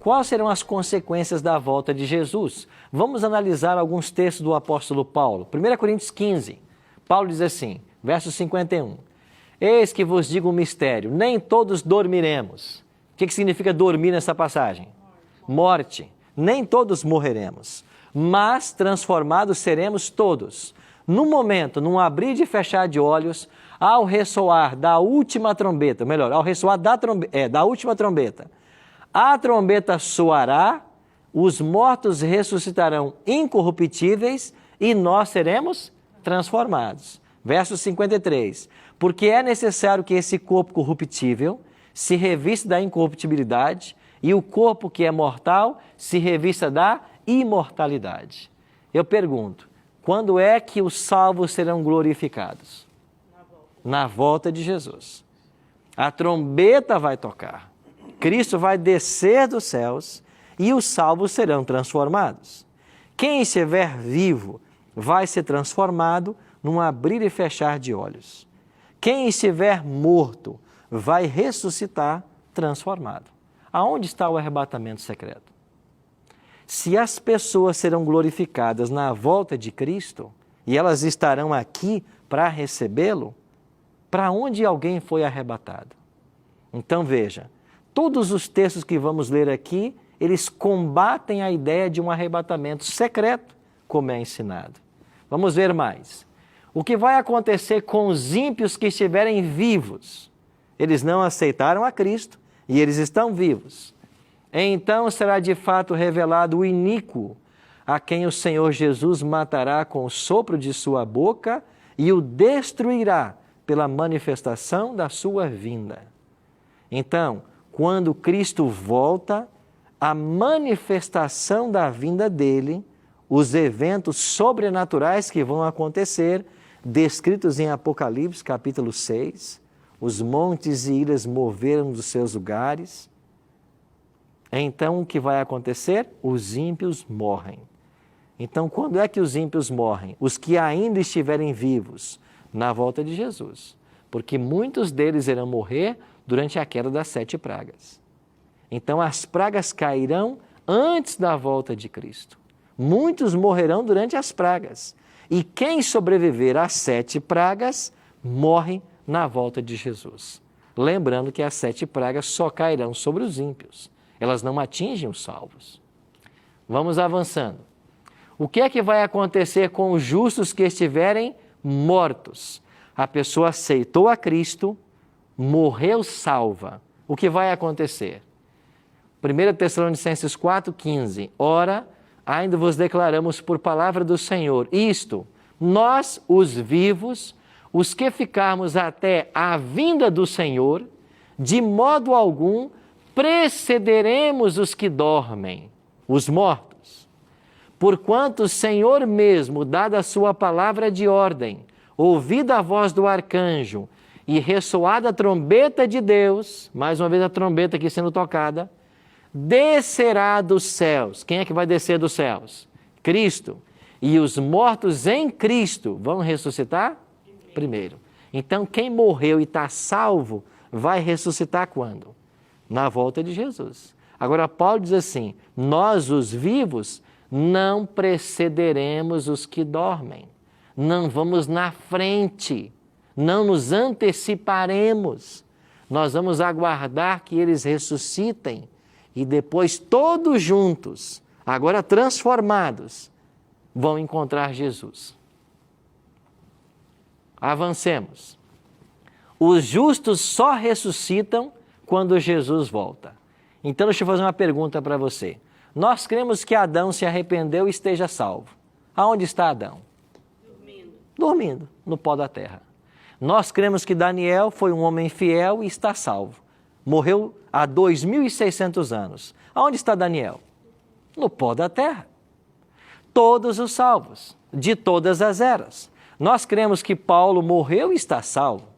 Quais serão as consequências da volta de Jesus? Vamos analisar alguns textos do apóstolo Paulo. 1 Coríntios 15, Paulo diz assim, verso 51. Eis que vos digo um mistério, nem todos dormiremos. O que significa dormir nessa passagem? Morte. Nem todos morreremos, mas transformados seremos todos. No momento, num abrir e fechar de olhos, ao ressoar da última trombeta, melhor, ao ressoar da última trombeta, a trombeta soará, os mortos ressuscitarão incorruptíveis e nós seremos transformados. Verso 53. Porque é necessário que esse corpo corruptível se revista da incorruptibilidade e o corpo que é mortal se revista da imortalidade. Eu pergunto, quando é que os salvos serão glorificados? Na volta de Jesus. A trombeta vai tocar. Cristo vai descer dos céus e os salvos serão transformados. Quem estiver vivo vai ser transformado num abrir e fechar de olhos. Quem estiver morto vai ressuscitar transformado. Aonde está o arrebatamento secreto? Se as pessoas serão glorificadas na volta de Cristo e elas estarão aqui para recebê-lo, para onde alguém foi arrebatado? Então veja, todos os textos que vamos ler aqui, eles combatem a ideia de um arrebatamento secreto, como é ensinado. Vamos ver mais. O que vai acontecer com os ímpios que estiverem vivos? Eles não aceitaram a Cristo e eles estão vivos. Então será de fato revelado o iníquo, a quem o Senhor Jesus matará com o sopro de sua boca e o destruirá pela manifestação da sua vinda. Então, quando Cristo volta, a manifestação da vinda dele, os eventos sobrenaturais que vão acontecer, descritos em Apocalipse capítulo 6, os montes e ilhas moveram dos seus lugares. Então, o que vai acontecer? Os ímpios morrem. Então, quando é que os ímpios morrem? Os que ainda estiverem vivos, na volta de Jesus. Porque muitos deles irão morrer durante a queda das 7 pragas. Então, as pragas cairão antes da volta de Cristo. Muitos morrerão durante as pragas. E quem sobreviver às 7 pragas, morre na volta de Jesus. Lembrando que as 7 pragas só cairão sobre os ímpios. Elas não atingem os salvos. Vamos avançando. O que é que vai acontecer com os justos que estiverem mortos? A pessoa aceitou a Cristo, morreu salva. O que vai acontecer? 1 Tessalonicenses 4,15. Ora, ainda vos declaramos por palavra do Senhor, isto, nós, os vivos, os que ficarmos até a vinda do Senhor, de modo algum precederemos os que dormem, os mortos. Porquanto o Senhor mesmo, dada a sua palavra de ordem, ouvida a voz do arcanjo e ressoada a trombeta de Deus, mais uma vez a trombeta aqui sendo tocada, descerá dos céus. Quem é que vai descer dos céus? Cristo. E os mortos em Cristo vão ressuscitar? Primeiro. Então, quem morreu e está salvo, vai ressuscitar quando? Na volta de Jesus. Agora, Paulo diz assim, nós, os vivos, não precederemos os que dormem. Não vamos na frente, não nos anteciparemos. Nós vamos aguardar que eles ressuscitem e depois todos juntos, agora transformados, vão encontrar Jesus. Avancemos. Os justos só ressuscitam quando Jesus volta. Então, deixa eu fazer uma pergunta para você. Nós cremos que Adão se arrependeu e esteja salvo. Aonde está Adão? Dormindo no pó da terra. Nós cremos que Daniel foi um homem fiel e está salvo. Morreu há 2.600 anos. Aonde está Daniel? No pó da terra. Todos os salvos, de todas as eras. Nós cremos que Paulo morreu e está salvo.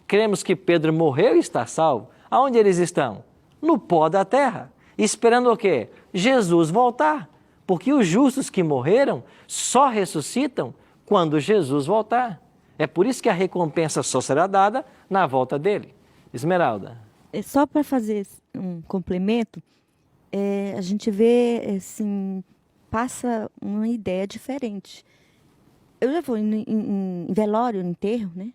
Cremos que Pedro morreu e está salvo. Aonde eles estão? No pó da terra. Esperando o quê? Jesus voltar. Porque os justos que morreram só ressuscitam quando Jesus voltar. É por isso que a recompensa só será dada na volta dele. Esmeralda. Só para fazer um complemento, a gente vê, assim, passa uma ideia diferente. Eu já vou em velório, em enterro, né?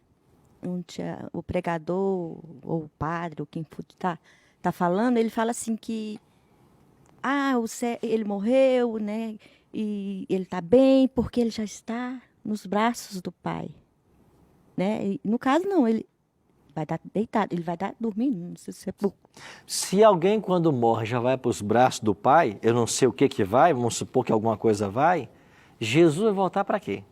Onde o pregador, ou o padre, ou quem for tá falando, ele fala assim que ele morreu, né? E ele está bem porque ele já está nos braços do Pai, né? E, no caso, não, ele vai estar deitado, ele vai estar dormindo, não sei se é pouco. Se alguém, quando morre, já vai para os braços do Pai, eu não sei o que vai, vamos supor que alguma coisa vai, Jesus vai voltar para quê?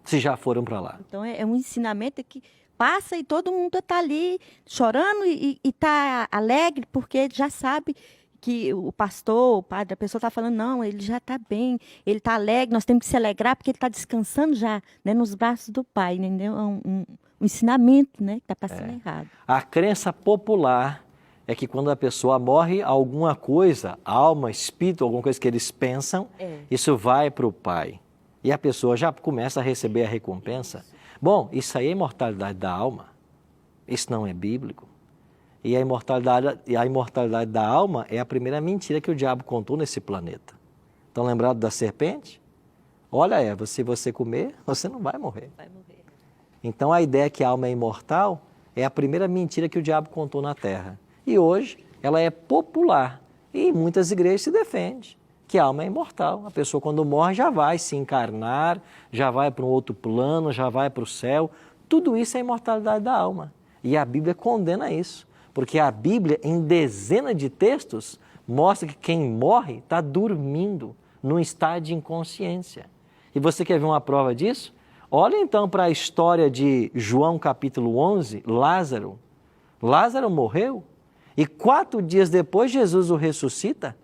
Se já foram para lá. Então, é um ensinamento que passa e todo mundo está ali chorando e está alegre porque já sabe que o pastor, o padre, a pessoa está falando, não, ele já está bem, ele está alegre, nós temos que se alegrar porque ele está descansando já, né, nos braços do Pai, entendeu? É um ensinamento, né, que está passando errado. A crença popular é que quando a pessoa morre, alguma coisa, alma, espírito, alguma coisa que eles pensam, isso vai para o Pai. E a pessoa já começa a receber a recompensa. Bom, isso aí é a imortalidade da alma. Isso não é bíblico. E a imortalidade da alma é a primeira mentira que o diabo contou nesse planeta. Estão lembrados da serpente? Olha, Eva, se você comer, você não vai morrer. Vai morrer. Então a ideia que a alma é imortal é a primeira mentira que o diabo contou na Terra. E hoje ela é popular. E em muitas igrejas se defende que a alma é imortal. A pessoa quando morre já vai se encarnar, já vai para um outro plano, já vai para o céu. Tudo isso é a imortalidade da alma. E a Bíblia condena isso. Porque a Bíblia, em dezenas de textos, mostra que quem morre está dormindo, num estado de inconsciência. E você quer ver uma prova disso? Olha então para a história de João capítulo 11, Lázaro. Lázaro morreu e 4 dias depois Jesus o ressuscita.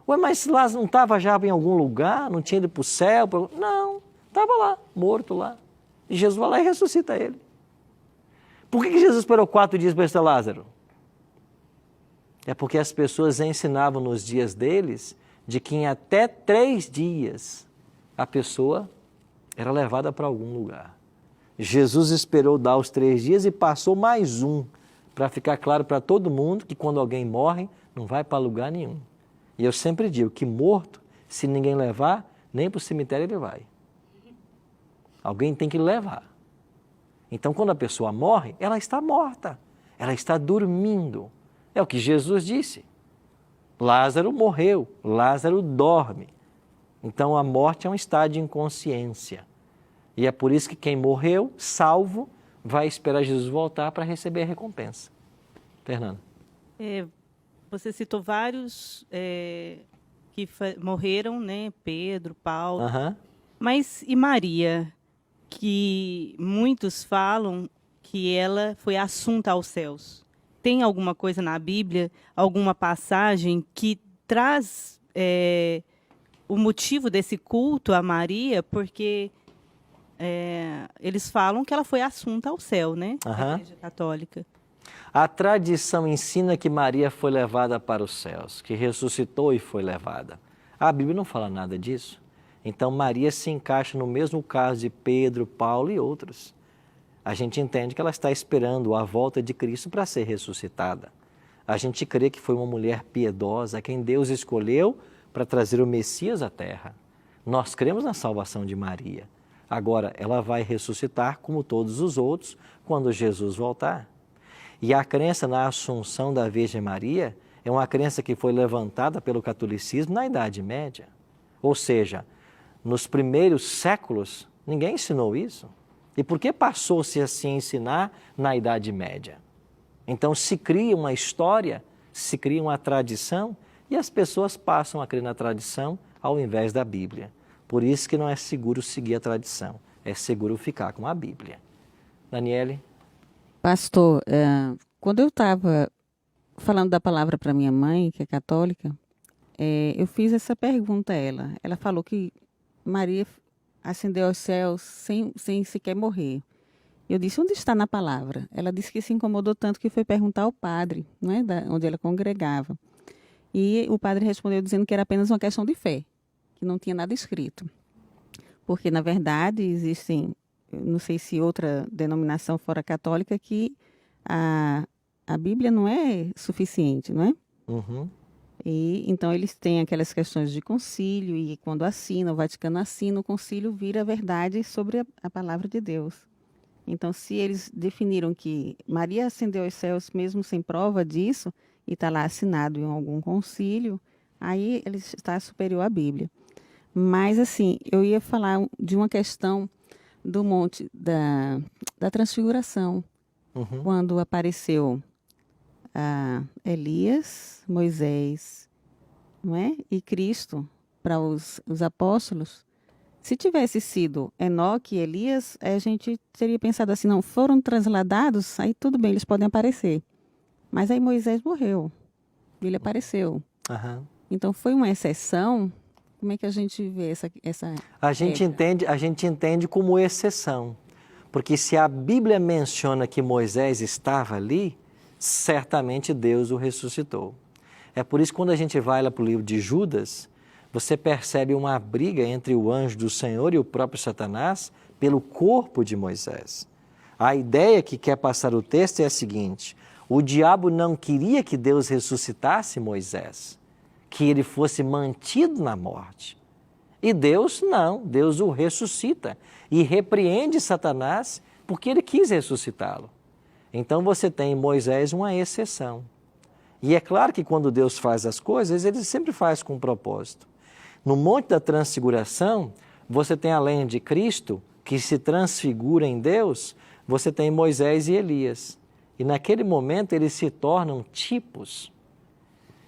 Ué, mas Lázaro não estava já em algum lugar? Não tinha ido para o céu? Não, estava lá, morto lá. E Jesus vai lá e ressuscita ele. Por que Jesus esperou 4 dias para ressuscitar Lázaro? É porque as pessoas ensinavam nos dias deles de que em até 3 dias a pessoa era levada para algum lugar. Jesus esperou dar os 3 dias e passou mais um, para ficar claro para todo mundo que quando alguém morre, não vai para lugar nenhum. E eu sempre digo que morto, se ninguém levar, nem para o cemitério ele vai. Alguém tem que levar. Então, quando a pessoa morre, ela está morta, ela está dormindo. É o que Jesus disse. Lázaro morreu, Lázaro dorme. Então a morte é um estado de inconsciência. E é por isso que quem morreu, salvo, vai esperar Jesus voltar para receber a recompensa. Fernanda. Você citou vários que morreram, né? Pedro, Paulo. Mas e Maria, que muitos falam que ela foi assunta aos céus? Tem alguma coisa na Bíblia, alguma passagem que traz o motivo desse culto a Maria? Porque eles falam que ela foi assunta ao céu, né? A Igreja Católica. A tradição ensina que Maria foi levada para os céus, que ressuscitou e foi levada. A Bíblia não fala nada disso. Então Maria se encaixa no mesmo caso de Pedro, Paulo e outros. A gente entende que ela está esperando a volta de Cristo para ser ressuscitada. A gente crê que foi uma mulher piedosa, quem Deus escolheu para trazer o Messias à Terra. Nós cremos na salvação de Maria. Agora, ela vai ressuscitar como todos os outros quando Jesus voltar. E a crença na Assunção da Virgem Maria é uma crença que foi levantada pelo catolicismo na Idade Média. Ou seja, nos primeiros séculos, ninguém ensinou isso. E por que passou-se a se ensinar na Idade Média? Então se cria uma história, se cria uma tradição e as pessoas passam a crer na tradição ao invés da Bíblia. Por isso que não é seguro seguir a tradição, é seguro ficar com a Bíblia. Daniele? Pastor, quando eu estava falando da palavra para minha mãe, que é católica, eu fiz essa pergunta a ela. Ela falou que Maria ascendeu aos céus sem sequer morrer. Eu disse, onde está na palavra? Ela disse que se incomodou tanto que foi perguntar ao padre, não é, onde ela congregava. E o padre respondeu dizendo que era apenas uma questão de fé, que não tinha nada escrito. Porque, na verdade, existem, não sei se outra denominação fora católica, que a Bíblia não é suficiente, não é? Uhum. E então eles têm aquelas questões de concílio, e quando assina, o Vaticano assina, o concílio vira a verdade sobre a palavra de Deus. Então, se eles definiram que Maria ascendeu aos céus mesmo sem prova disso, e está lá assinado em algum concílio, aí ele está superior à Bíblia. Mas, assim, eu ia falar de uma questão do monte da transfiguração, quando apareceu Elias, Moisés, não é? E Cristo para os apóstolos. Se tivesse sido Enoque e Elias, a gente teria pensado assim, não, foram transladados, aí tudo bem, eles podem aparecer. Mas aí Moisés morreu, ele apareceu. Então foi uma exceção. Como é que a gente vê essa a gente entende como exceção, porque se a Bíblia menciona que Moisés estava ali, certamente Deus o ressuscitou. É por isso que quando a gente vai lá para o livro de Judas, você percebe uma briga entre o anjo do Senhor e o próprio Satanás pelo corpo de Moisés. A ideia que quer passar o texto é a seguinte: o diabo não queria que Deus ressuscitasse Moisés, que ele fosse mantido na morte. E Deus não, Deus o ressuscita e repreende Satanás porque ele quis ressuscitá-lo. Então você tem em Moisés uma exceção. E é claro que quando Deus faz as coisas, ele sempre faz com um propósito. No Monte da Transfiguração, você tem além de Cristo, que se transfigura em Deus, você tem Moisés e Elias. E naquele momento eles se tornam tipos.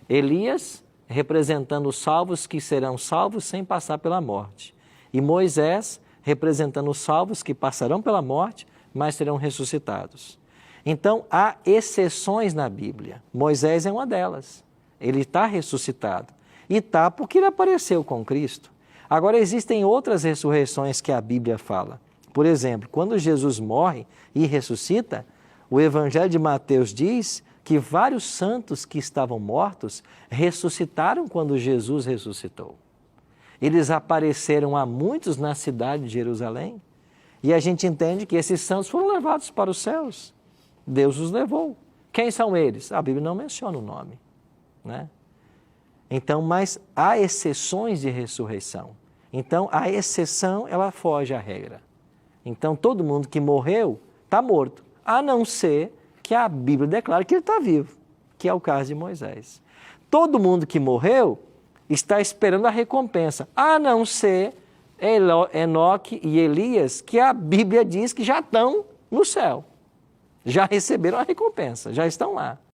Elias representando os salvos que serão salvos sem passar pela morte. E Moisés representando os salvos que passarão pela morte, mas serão ressuscitados. Então, há exceções na Bíblia. Moisés é uma delas. Ele está ressuscitado. E está porque ele apareceu com Cristo. Agora, existem outras ressurreições que a Bíblia fala. Por exemplo, quando Jesus morre e ressuscita, o Evangelho de Mateus diz que vários santos que estavam mortos ressuscitaram quando Jesus ressuscitou. Eles apareceram a muitos na cidade de Jerusalém e a gente entende que esses santos foram levados para os céus. Deus os levou. Quem são eles? A Bíblia não menciona o nome, né? Então, mas há exceções de ressurreição. Então, a exceção, ela foge à regra. Então, todo mundo que morreu está morto, a não ser que a Bíblia declara que ele está vivo, que é o caso de Moisés. Todo mundo que morreu está esperando a recompensa, a não ser Enoque e Elias, que a Bíblia diz que já estão no céu. Já receberam a recompensa, já estão lá.